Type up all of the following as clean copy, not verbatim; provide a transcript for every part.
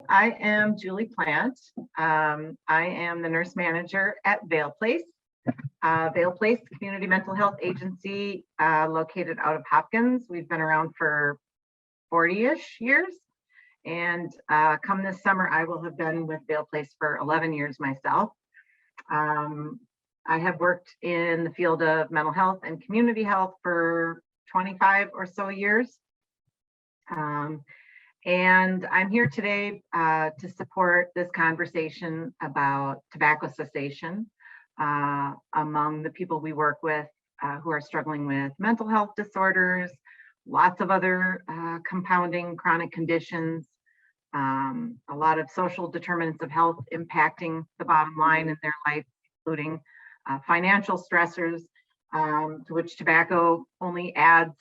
I am Julie Plante. I am the nurse manager at Vale Place. Vale Place Community Mental Health Agency, located out of Hopkins. We've been around for 40-ish years. And come this summer, I will have been with Vale Place for 11 years myself. I have worked in the field of mental health and community health for 25 or so years. And I'm here today to support this conversation about tobacco cessation among the people we work with who are struggling with mental health disorders, lots of other compounding chronic conditions, a lot of social determinants of health impacting the bottom line in their life, including financial stressors, to which tobacco only adds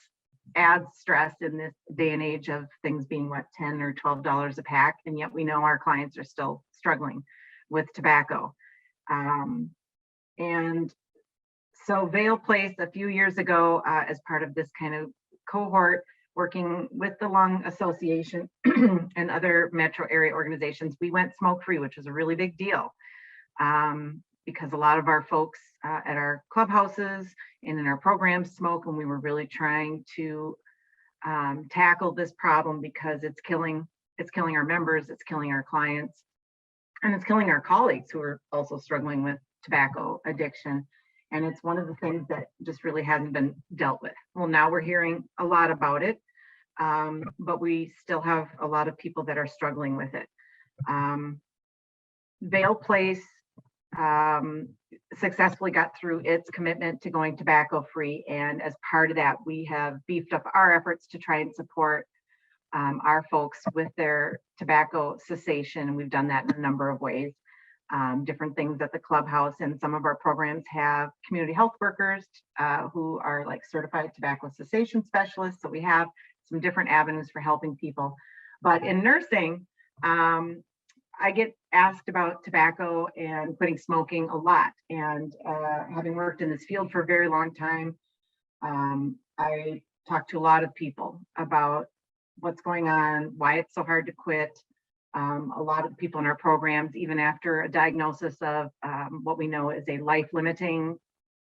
stress in this day and age of things being what, $10 or $12 a pack, and yet we know our clients are still struggling with tobacco. And so Vale Place a few years ago, as part of this kind of cohort working with the Lung Association and other metro area organizations, we went smoke-free, which was a really big deal. Because a lot of our folks at our clubhouses and in our programs smoke, and we were really trying to tackle this problem because it's killing our members, it's killing our clients, and it's killing our colleagues who are also struggling with tobacco addiction. And it's one of the things that just really hasn't been dealt with. Well, now we're hearing a lot about it, but we still have a lot of people that are struggling with it. Vale Place successfully got through its commitment to going tobacco free, and as part of that we have beefed up our efforts to try and support our folks with their tobacco cessation, and we've done that in a number of ways. Different things at the clubhouse, and some of our programs have community health workers who are like certified tobacco cessation specialists, so we have some different avenues for helping people. But in nursing, I get asked about tobacco and quitting smoking a lot. And having worked in this field for a very long time, I talk to a lot of people about what's going on, why it's so hard to quit. A lot of people in our programs, even after a diagnosis of what we know is a life-limiting,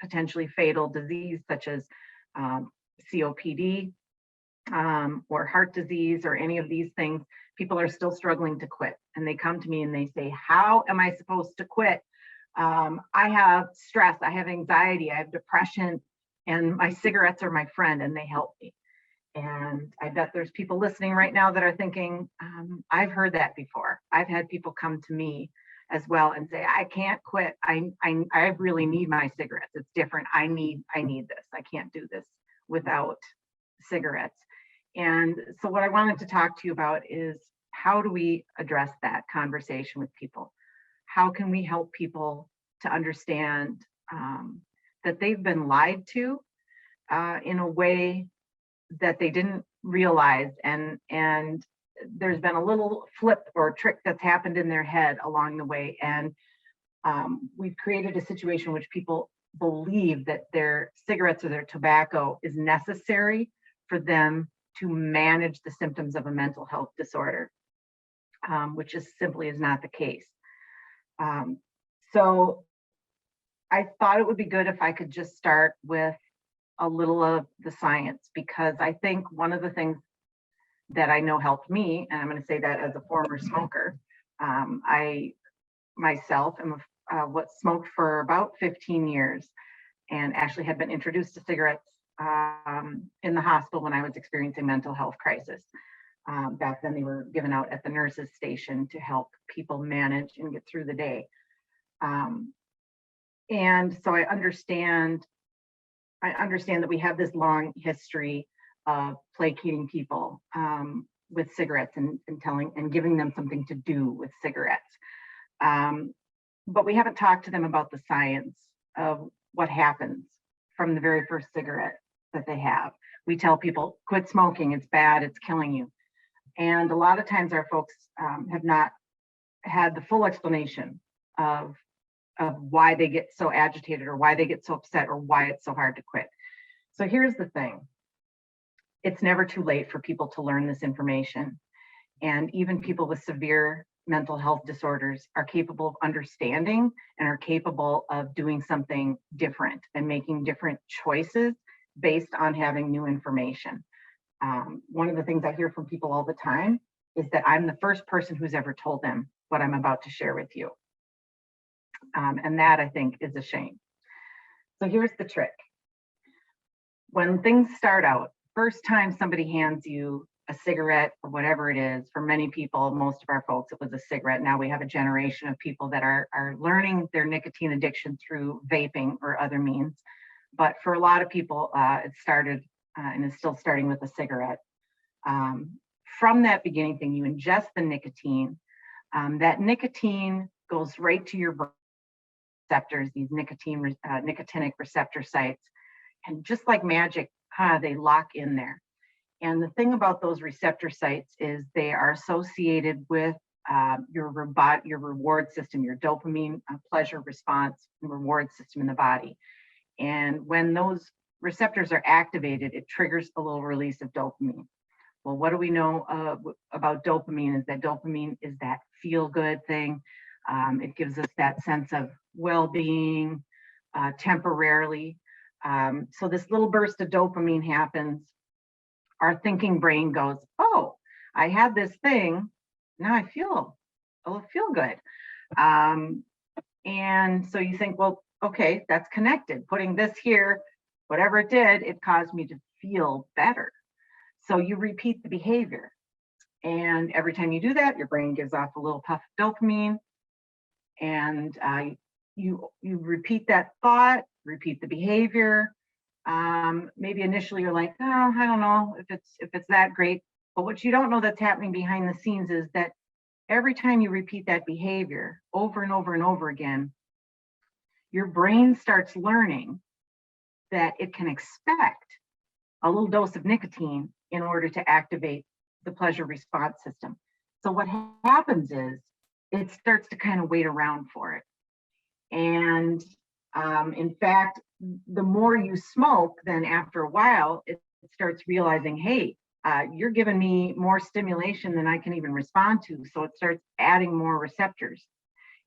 potentially fatal disease, such as COPD or heart disease or any of these things, people are still struggling to quit. And they come to me and they say, how am I supposed to quit? I have stress, I have anxiety, I have depression, and my cigarettes are my friend and they help me. And I bet there's people listening right now that are thinking, I've heard that before. I've had people come to me as well and say, I can't quit. I really need my cigarettes. It's different. I need this. I can't do this without cigarettes. And so what I wanted to talk to you about is, how do we address that conversation with people? How can we help people to understand that they've been lied to in a way that they didn't realize, and there's been a little flip or trick that's happened in their head along the way, and we've created a situation in which people believe that their cigarettes or their tobacco is necessary for them to manage the symptoms of a mental health disorder, which is simply is not the case. So I thought it would be good if I could just start with a little of the science, because I think one of the things that I know helped me, and I'm going to say that as a former smoker, I myself am smoked for about 15 years, and actually had been introduced to cigarettes in the hospital when I was experiencing mental health crisis. Back then they were given out at the nurses' station to help people manage and get through the day. And so I understand that we have this long history of placating people with cigarettes and giving them something to do with cigarettes. But we haven't talked to them about the science of what happens from the very first cigarette that they have. We tell people, quit smoking, it's bad, it's killing you. And a lot of times our folks have not had the full explanation of why they get so agitated or why they get so upset or why it's so hard to quit. So here's the thing. It's never too late for people to learn this information. And even people with severe mental health disorders are capable of understanding and are capable of doing something different and making different choices based on having new information. One of the things I hear from people all the time is that I'm the first person who's ever told them what I'm about to share with you. And that, I think, is a shame. So here's the trick. When things start out, first time somebody hands you a cigarette or whatever it is, for many people, most of our folks, it was a cigarette. Now we have a generation of people that are learning their nicotine addiction through vaping or other means. But for a lot of people, it started and is still starting with a cigarette. From that beginning thing, you ingest the nicotine. That nicotine goes right to your receptors, these nicotinic receptor sites. And just like magic, they lock in there. And the thing about those receptor sites is they are associated with your reward system, your dopamine pleasure response and reward system in the body. And when those receptors are activated, it triggers a little release of dopamine. Well, what do we know about dopamine is that dopamine is that feel-good thing. It gives us that sense of well-being temporarily. So this little burst of dopamine happens. Our thinking brain goes, oh, I had this thing. Now I feel good. And so you think, well, okay, that's connected. Putting this here, whatever it did, it caused me to feel better. So you repeat the behavior. And every time you do that, your brain gives off a little puff of dopamine. And you repeat that thought, repeat the behavior. Maybe initially you're like, oh, I don't know if it's that great. But what you don't know that's happening behind the scenes is that every time you repeat that behavior over and over and over again, your brain starts learning that it can expect a little dose of nicotine in order to activate the pleasure response system. So what happens is it starts to kind of wait around for it. And in fact, the more you smoke, then after a while, it starts realizing, hey, you're giving me more stimulation than I can even respond to. So it starts adding more receptors.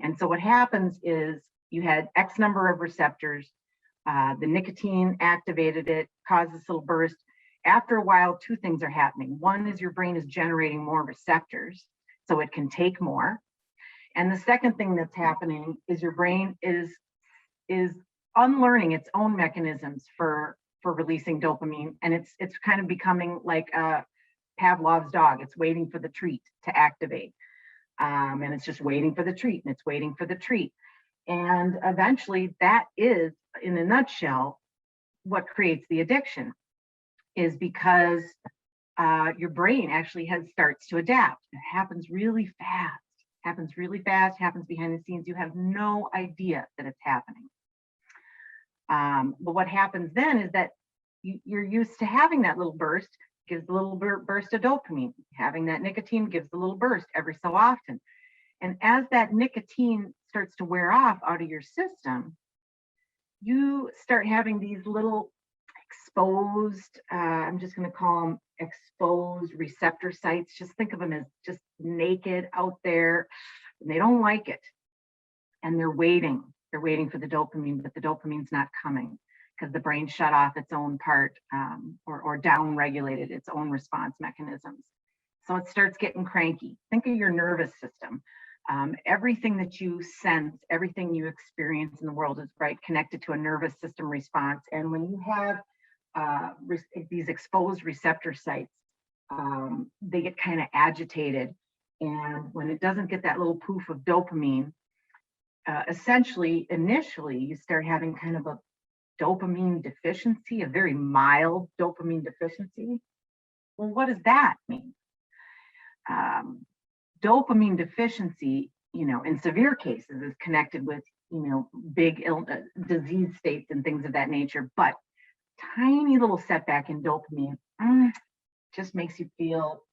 And so what happens is you had X number of receptors, the nicotine activated it, caused this little burst. After a while, two things are happening. One is your brain is generating more receptors, so it can take more. And the second thing that's happening is your brain is unlearning its own mechanisms for releasing dopamine, and it's kind of becoming like Pavlov's dog. It's waiting for the treat to activate, and it's just waiting for the treat, and it's waiting for the treat, and eventually, that is, in a nutshell, what creates the addiction. Is because your brain actually starts to adapt. It happens really fast. Happens behind the scenes. You have no idea that it's happening. But what happens then is that you're used to having that little burst, gives a little burst of dopamine. Having that nicotine gives a little burst every so often. And as that nicotine starts to wear off out of your system, you start having these little exposed, I'm just going to call them exposed receptor sites. Just think of them as just naked out there. And they don't like it. And they're waiting. They're waiting for the dopamine, but the dopamine's not coming because the brain shut off its own part or down-regulated its own response mechanisms. So it starts getting cranky. Think of your nervous system. Everything that you sense, everything you experience in the world is connected to a nervous system response. And when you have these exposed receptor sites, they get kind of agitated. And when it doesn't get that little poof of dopamine, initially, you start having kind of a dopamine deficiency, a very mild dopamine deficiency. Well, what does that mean? Dopamine deficiency, in severe cases is connected with, big disease states and things of that nature. But tiny little setback in dopamine just makes you feel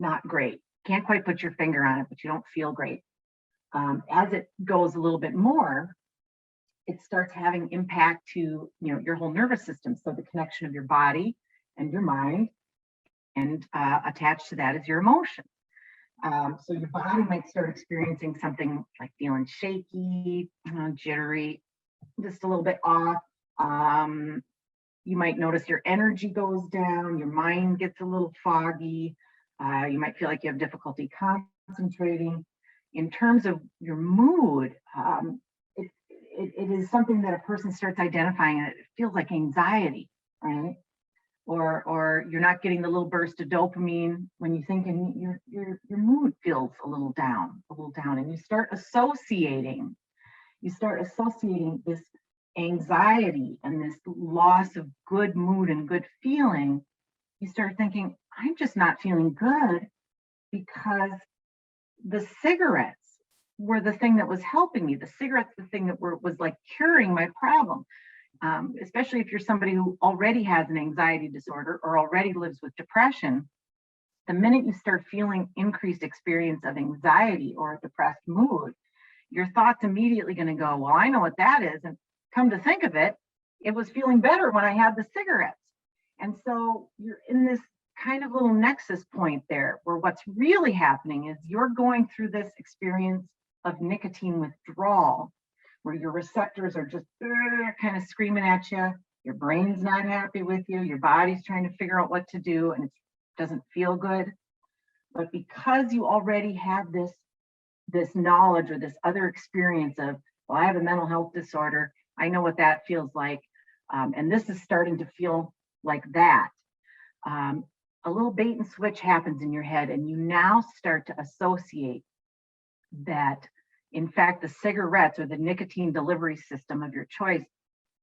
not great. Can't quite put your finger on it, but you don't feel great. As it goes a little bit more, it starts having impact to your whole nervous system. So the connection of your body and your mind, and attached to that is your emotions. So your body might start experiencing something like feeling shaky, jittery, just a little bit off. You might notice your energy goes down, your mind gets a little foggy. You might feel like you have difficulty concentrating. In terms of your mood, it is something that a person starts identifying, and it feels like anxiety, right? Or you're not getting the little burst of dopamine when you think, and your mood feels a little down, and you start associating this anxiety and this loss of good mood and good feeling. You start thinking, I'm just not feeling good because the cigarettes were the thing that was helping me. The cigarettes, the thing that was like curing my problem. Especially if you're somebody who already has an anxiety disorder or already lives with depression. The minute you start feeling increased experience of anxiety or a depressed mood, your thoughts immediately going to go, well, I know what that is. And come to think of it, it was feeling better when I had the cigarettes. And so you're in this kind of little nexus point there where what's really happening is you're going through this experience of nicotine withdrawal, where your receptors are just kind of screaming at you. Your brain's not happy with you. Your body's trying to figure out what to do, and it doesn't feel good. But because you already have this knowledge or this other experience of, well, I have a mental health disorder, I know what that feels like, and this is starting to feel like that. A little bait and switch happens in your head, and you now start to associate that, in fact, the cigarettes or the nicotine delivery system of your choice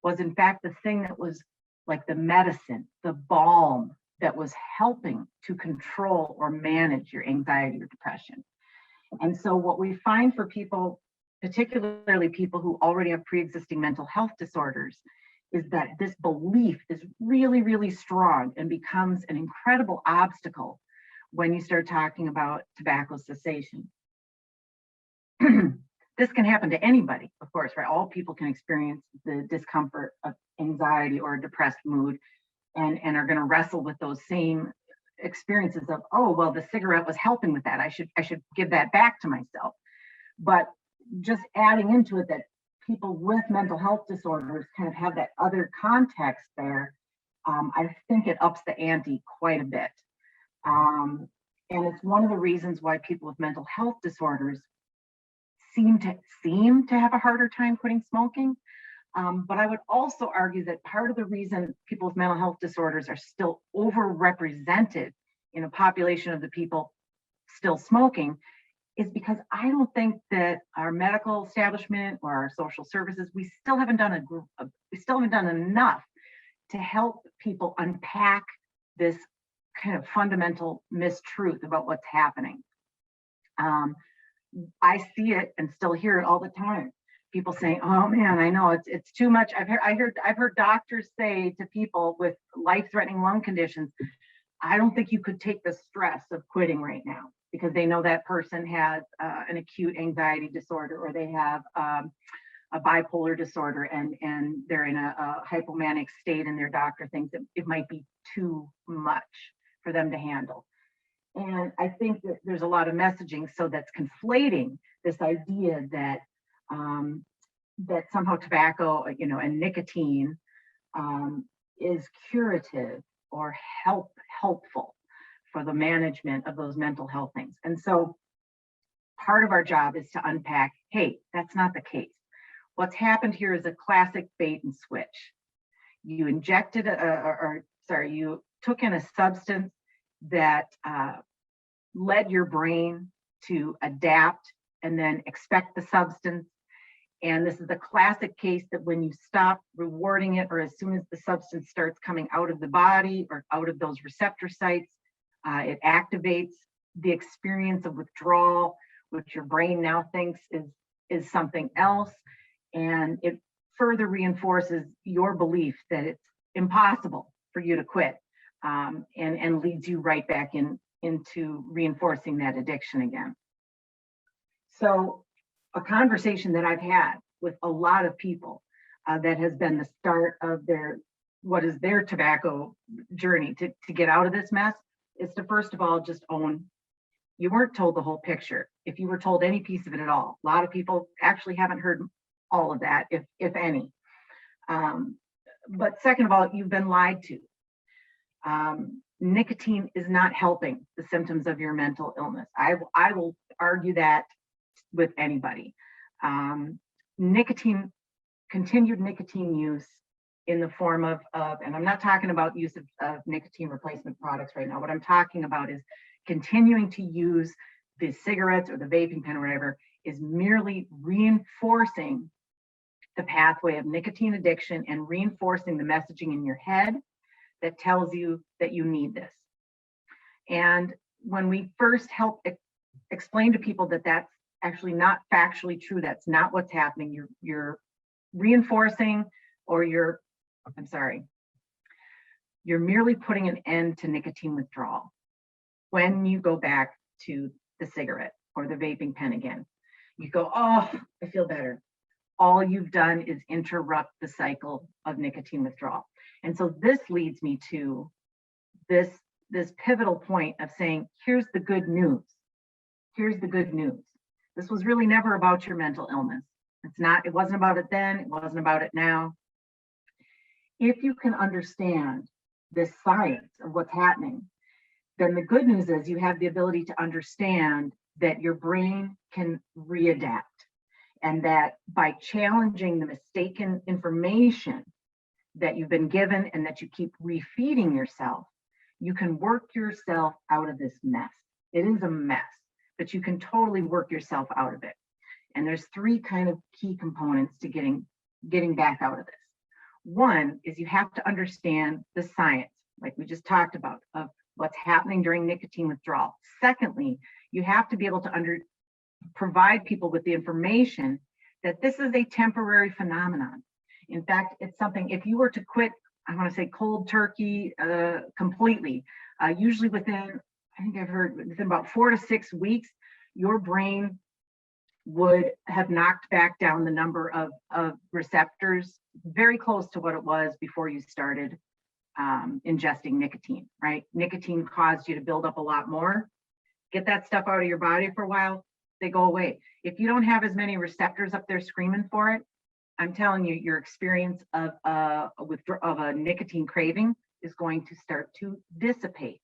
was, in fact, the thing that was like the medicine, the balm that was helping to control or manage your anxiety or depression. And so what we find for people, particularly people who already have pre-existing mental health disorders, is that this belief is really, really strong and becomes an incredible obstacle when you start talking about tobacco cessation. This can happen to anybody, of course, right? All people can experience the discomfort of anxiety or a depressed mood, and are going to wrestle with those same experiences of, oh, well, the cigarette was helping with that. I should give that back to myself. But just adding into it that people with mental health disorders kind of have that other context there, I think it ups the ante quite a bit. And it's one of the reasons why people with mental health disorders seem to have a harder time quitting smoking. But I would also argue that part of the reason people with mental health disorders are still overrepresented in a population of the people still smoking is because I don't think that our medical establishment or our social services, we still haven't done enough to help people unpack this kind of fundamental mistruth about what's happening. I see it and still hear it all the time. People saying, "Oh man, I know it's too much." I've heard doctors say to people with life-threatening lung conditions, "I don't think you could take the stress of quitting right now," because they know that person has an acute anxiety disorder, or they have a bipolar disorder, and they're in a hypomanic state, and their doctor thinks that it might be too much for them to handle. And I think that there's a lot of messaging so that's conflating this idea that that somehow tobacco, and nicotine is curative or helpful for the management of those mental health things. And so part of our job is to unpack, hey, that's not the case. What's happened here is a classic bait and switch. You injected you took in a substance that led your brain to adapt and then expect the substance. And this is a classic case that when you stop rewarding it, or as soon as the substance starts coming out of the body or out of those receptor sites, it activates the experience of withdrawal, which your brain now thinks is something else. And it further reinforces your belief that it's impossible for you to quit, and leads you right back into reinforcing that addiction again. So a conversation that I've had with a lot of people that has been the start of what is their tobacco journey to get out of this mess is to, first of all, just own You weren't told the whole picture. If you were told any piece of it at all, a lot of people actually haven't heard all of that, if any. But second of all, you've been lied to. Nicotine is not helping the symptoms of your mental illness. I will argue that with anybody. Continued nicotine use in the form of, and I'm not talking about use of nicotine replacement products right now. What I'm talking about is continuing to use the cigarettes or the vaping pen or whatever is merely reinforcing the pathway of nicotine addiction and reinforcing the messaging in your head that tells you that you need this. And when we first help explain to people that that's actually not factually true, that's not what's happening, you're reinforcing, or you're merely putting an end to nicotine withdrawal when you go back to the cigarette or the vaping pen again. You go, oh, I feel better. All you've done is interrupt the cycle of nicotine withdrawal. And so this leads me to this pivotal point of saying, here's the good news. Here's the good news. This was really never about your mental illness. It wasn't about it then, it wasn't about it now. If you can understand the science of what's happening, then the good news is you have the ability to understand that your brain can readapt, and that by challenging the mistaken information that you've been given and that you keep refeeding yourself, you can work yourself out of this mess. It is a mess, but you can totally work yourself out of it. And there's three kind of key components to getting back out of this. One is you have to understand the science, like we just talked about, of what's happening during nicotine withdrawal. Secondly, you have to be able to provide people with the information that this is a temporary phenomenon. In fact, it's something, if you were to quit, I want to say cold turkey completely, usually within, I think I've heard within about 4 to 6 weeks, your brain would have knocked back down the number of receptors very close to what it was before you started ingesting nicotine, right? Nicotine caused you to build up a lot more. Get that stuff out of your body for a while, they go away. If you don't have as many receptors up there screaming for it, I'm telling you, your experience of a nicotine craving is going to start to dissipate.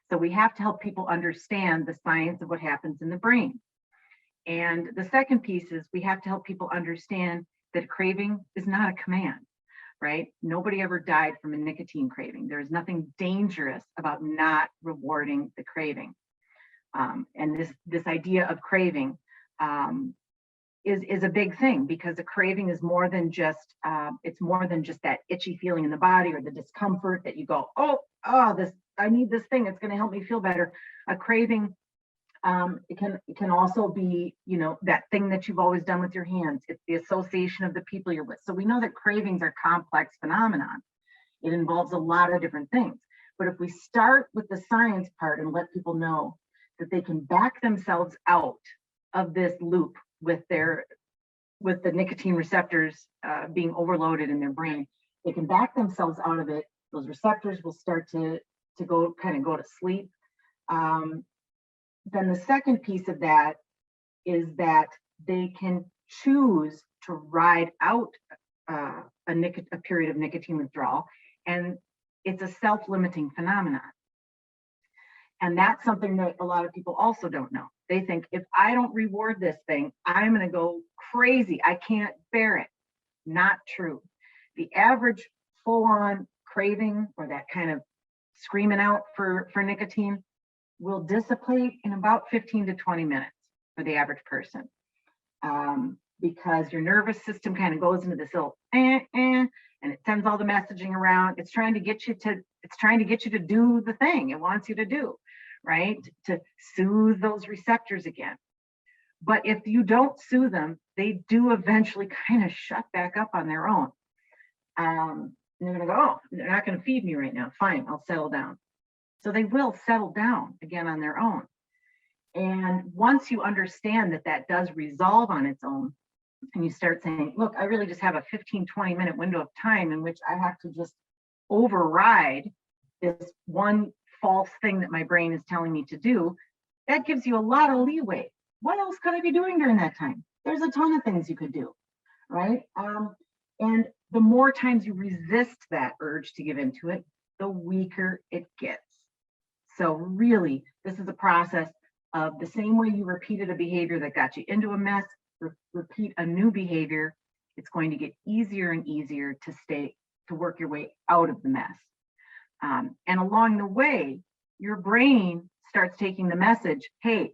So we have to help people understand the science of what happens in the brain. And the second piece is we have to help people understand that craving is not a command, right? Nobody ever died from a nicotine craving. There's nothing dangerous about not rewarding the craving. And this idea of craving is a big thing, because a craving is more than just it's more than just that itchy feeling in the body or the discomfort that you go, oh, this, I need this thing, it's going to help me feel better. A craving, it can also be, that thing that you've always done with your hands. It's the association of the people you're with. So we know that cravings are complex phenomenon. It involves a lot of different things. But if we start with the science part and let people know that they can back themselves out of this loop with the nicotine receptors being overloaded in their brain, they can back themselves out of it. Those receptors will start to go to sleep. Then the second piece of that is that they can choose to ride out a period of nicotine withdrawal, and it's a self-limiting phenomenon. And that's something that a lot of people also don't know. They think, if I don't reward this thing, I'm going to go crazy. I can't bear it. Not true. The average full-on craving, or that kind of screaming out for nicotine, will dissipate in about 15 to 20 minutes for the average person, because your nervous system kind of goes into this little and it sends all the messaging around. It's trying to get you to do the thing it wants you to do, right? To soothe those receptors again. But if you don't soothe them, they do eventually kind of shut back up on their own. And they're going to go, oh, they're not going to feed me right now. Fine, I'll settle down. So they will settle down again on their own. And once you understand that that does resolve on its own, and you start saying, look, I really just have a 15, 20-minute window of time in which I have to just override this one false thing that my brain is telling me to do, that gives you a lot of leeway. What else could I be doing during that time? There's a ton of things you could do, right? And the more times you resist that urge to give into it, the weaker it gets. So really, this is a process of the same way you repeated a behavior that got you into a mess, repeat a new behavior, it's going to get easier and easier to work your way out of the mess. And along the way, your brain starts taking the message, hey,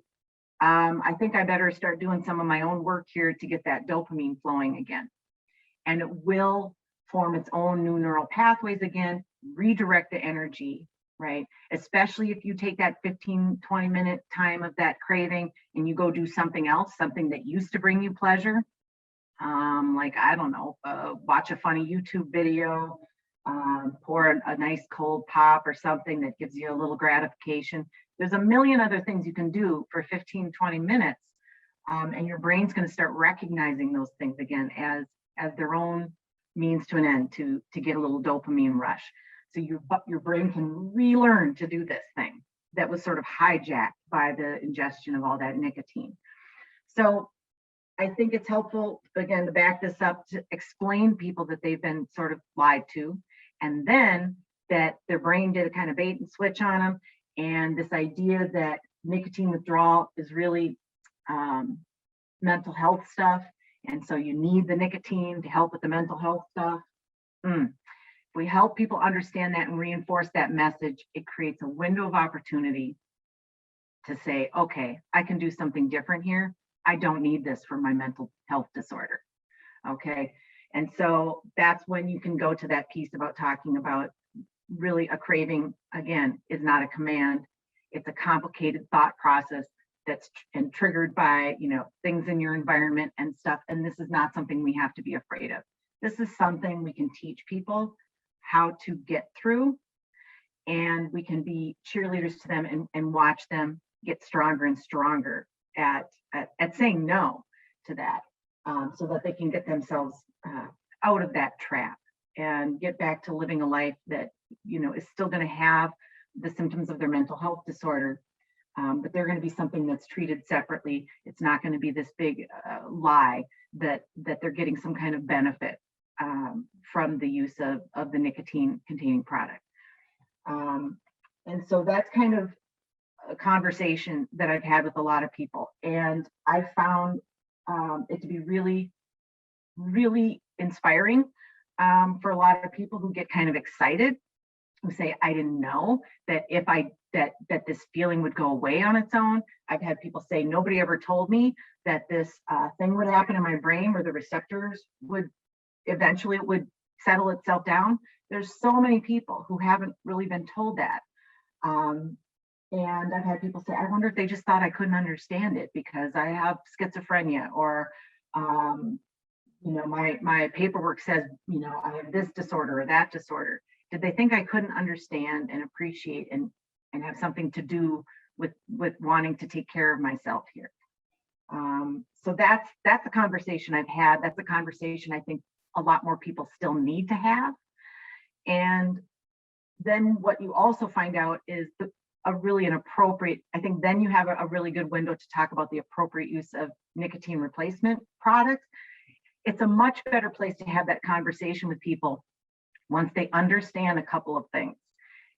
I think I better start doing some of my own work here to get that dopamine flowing again. And it will form its own new neural pathways again, redirect the energy, right? Especially if you take that 15, 20-minute time of that craving and you go do something else, something that used to bring you pleasure. Like, I don't know, watch a funny YouTube video, pour a nice cold pop or something that gives you a little gratification. There's a million other things you can do for 15, 20 minutes. And your brain's going to start recognizing those things again as their own means to an end to get a little dopamine rush. So your brain can relearn to do this thing that was sort of hijacked by the ingestion of all that nicotine. So I think it's helpful, again, to back this up, to explain people that they've been sort of lied to, and then that their brain did a kind of bait and switch on them. And this idea that nicotine withdrawal is really mental health stuff. And so you need the nicotine to help with the mental health stuff. If we help people understand that and reinforce that message, it creates a window of opportunity to say, okay, I can do something different here. I don't need this for my mental health disorder. Okay. And so that's when you can go to that piece about talking about really a craving, again, is not a command. It's a complicated thought process that's triggered by, things in your environment and stuff. And this is not something we have to be afraid of. This is something we can teach people how to get through, and we can be cheerleaders to them and watch them get stronger and stronger at saying no to that, so that they can get themselves out of that trap and get back to living a life that, is still going to have the symptoms of their mental health disorder, but they're going to be something that's treated separately. It's not going to be this big lie that they're getting some kind of benefit from the use of the nicotine containing product. And so that's kind of a conversation that I've had with a lot of people. And I found it to be really, really inspiring for a lot of people who get kind of excited, who say, I didn't know that that this feeling would go away on its own. I've had people say, nobody ever told me that this thing would happen in my brain where the receptors would eventually, it would settle itself down. There's so many people who haven't really been told that. And I've had people say, I wonder if they just thought I couldn't understand it because I have schizophrenia, or, my paperwork says, I have this disorder or that disorder. Did they think I couldn't understand and appreciate and have something to do with wanting to take care of myself here? So that's a conversation I've had. That's a conversation I think a lot more people still need to have. And then what you also find out is I think then you have a really good window to talk about the appropriate use of nicotine replacement products. It's a much better place to have that conversation with people once they understand a couple of things.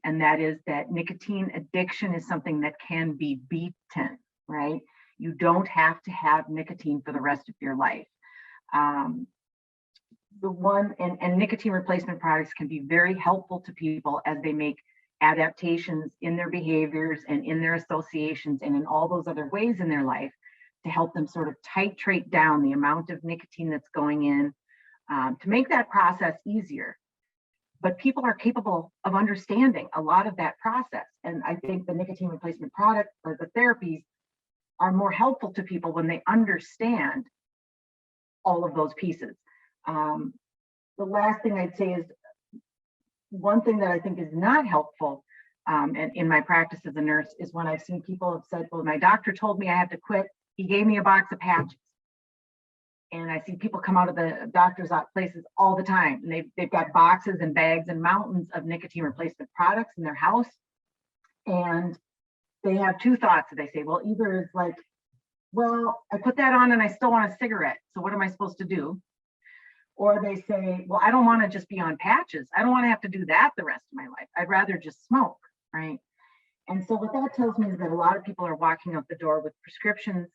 And that is that nicotine addiction is something that can be beaten, right? You don't have to have nicotine for the rest of your life. And nicotine replacement products can be very helpful to people as they make adaptations in their behaviors and in their associations and in all those other ways in their life to help them sort of titrate down the amount of nicotine that's going in, to make that process easier. But people are capable of understanding a lot of that process. And I think the nicotine replacement product or the therapies are more helpful to people when they understand all of those pieces. The last thing I'd say is one thing that I think is not helpful, and in my practice as a nurse, is when I've seen people have said, well, my doctor told me I have to quit. He gave me a box of patches. And I see people come out of the doctor's places all the time, and they've got boxes and bags and mountains of nicotine replacement products in their house. And they have two thoughts that they say, well, either it's like, well, I put that on and I still want a cigarette, so what am I supposed to do? Or they say, well, I don't want to just be on patches. I don't want to have to do that the rest of my life. I'd rather just smoke, right? And so what that tells me is that a lot of people are walking out the door with prescriptions,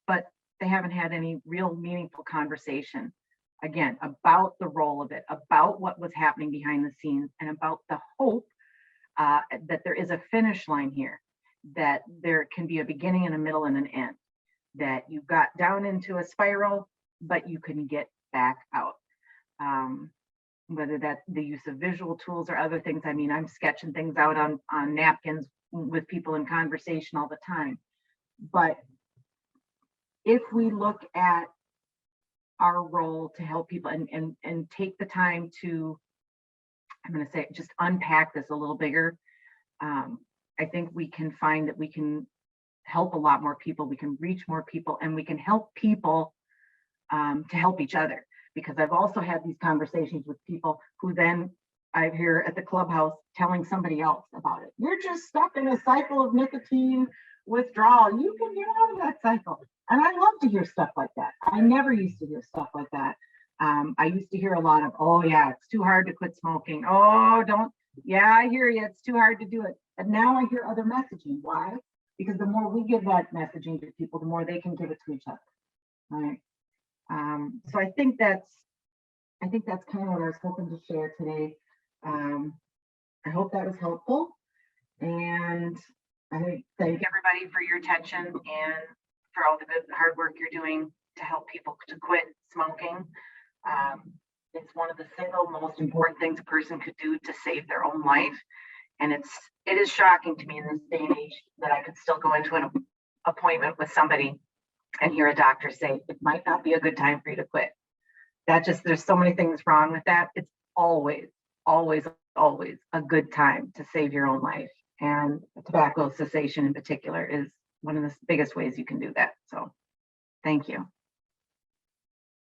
but they haven't had any real meaningful conversation, again, about the role of it, about what was happening behind the scenes, and about the hope that there is a finish line here, that there can be a beginning and a middle and an end, that you got down into a spiral, but you can get back out. Whether that's the use of visual tools or other things. I mean, I'm sketching things out on napkins with people in conversation all the time. But if we look at our role to help people and take the time to, I'm going to say, just unpack this a little bigger, I think we can find that we can help a lot more people, we can reach more people, and we can help people to help each other. Because I've also had these conversations with people who then I hear at the clubhouse telling somebody else about it. You're just stuck in a cycle of nicotine withdrawal. You can get out of that cycle. And I love to hear stuff like that. I never used to hear stuff like that. I used to hear a lot of, oh yeah, it's too hard to quit smoking. Oh, don't, yeah, I hear you. It's too hard to do it. But now I hear other messaging. Why? Because the more we give that messaging to people, the more they can give it to each other, right? So I think that's kind of what I was hoping to share today. I hope that was helpful, and I thank everybody for your attention and for all the good hard work you're doing to help people to quit smoking. It's one of the single most important things a person could do to save their own life, and it is shocking to me in this day and age that I could still go into an appointment with somebody and hear a doctor say it might not be a good time for you to quit. There's so many things wrong with that. It's always, always, always a good time to save your own life. And tobacco cessation in particular is one of the biggest ways you can do that. So thank you.